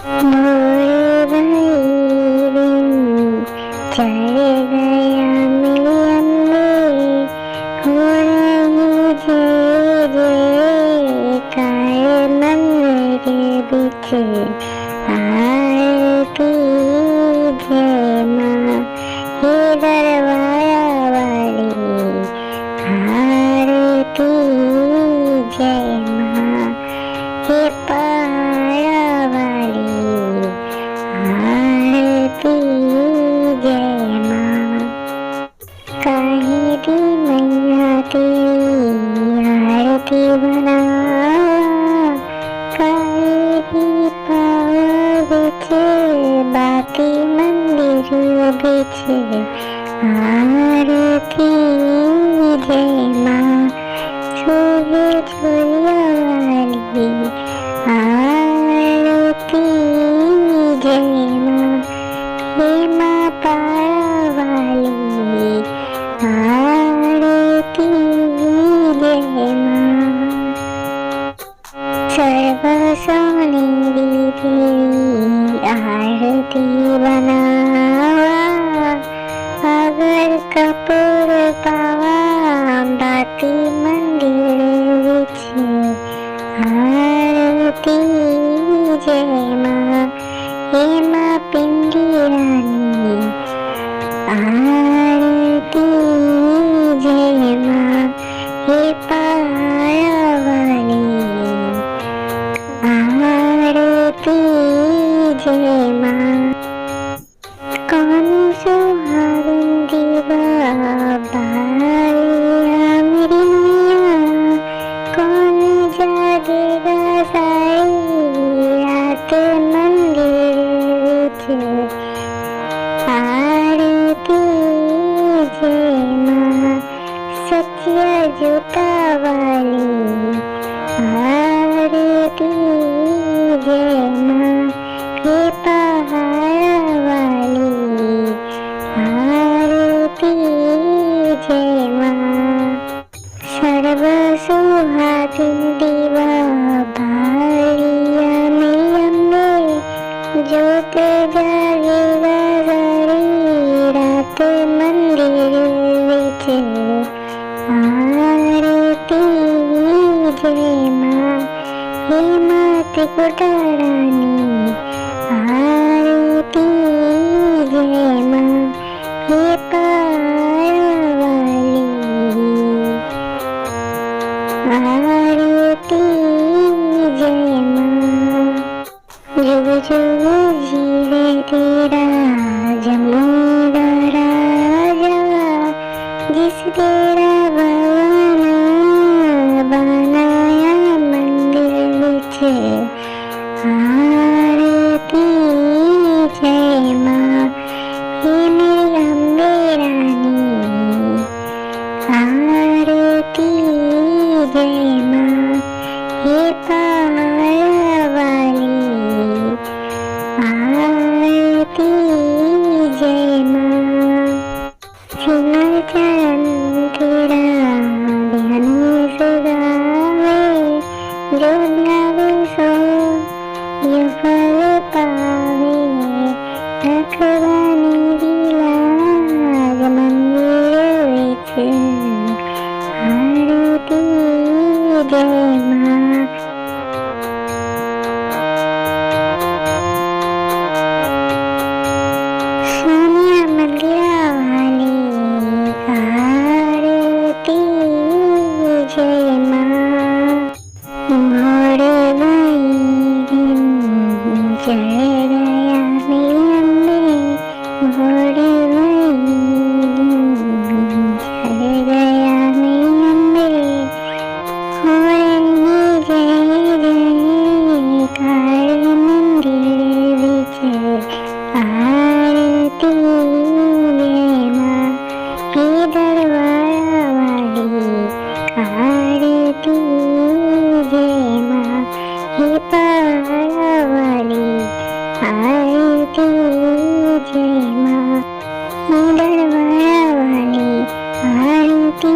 मोर भाई दिन चढ़ गया मिलन में, हो रही जय जयकार मंदिर बिच आरती। जय माँ हे दरबारा वाली आरती। जय माँ हे पहाड़ा वाली आरती। जय माँ काहे दी मैया तेरी आरती बनावा, काहे दी पावा बिच बाती मंदिर बिच आरती। जय माँ शोभे झुलिया वाली आरती। जय माँ हे माँ पारा वाली आरती। जय माँ सर्व सोनेरी तेरी आरती बनावा, अगर कपूर पावा बाती मंदिर विच आरती। जय माँ हे माँ पिंडी रानी आरती। जय माँ हे पहाड़ा वाली आरती। जय माँ कौन सुहागिन दीवा बालिया मेरी मैया, कौन जागेगा सारी रात मंदिर विच आरती। जय माँ सच्चिया जूता वाली आरती। जय माँ हे पहाड़ा वाली आरती। जय माँ सर्व सुहागिन दीवा बालिया मेरी अम्बे, ज्योत जागेगा सारी रात मंदिर विच आरती। जय माँ हे माँ त्रिकुटा रानी आरती। जय माँ हे पहाड़ा वाली आरती। जय माँ जुग जुग जीवे तेरा जमूदा राजा, जिस तेरा भवन बनाया मंदिर विच आरती। जय माँ हे मेरी अम्बे रानी आरती। जय माँ हे पहाड़ा वाली आरती। जय माँ सिमर चरण तेरा ध्यान से गावे, जो ध्यावे सो ये फल पावे। रखवानी दी लाज मंदिर विच आरती। जय माँ सोनिया मंदिरा वाली आरती। जय माँ मोर भाई दिन चढ़ गया मेरी अम्बे, मोर भाई दिन चढ़ गया मेरी अम्बे, हो रही जय जयकार मंदिर विच आरती। जय माँ हे दरबारा वाली आरती। जय माँ हे पहाड़ा वाली आरती। जय माँ हे दरबारा वाली आरती।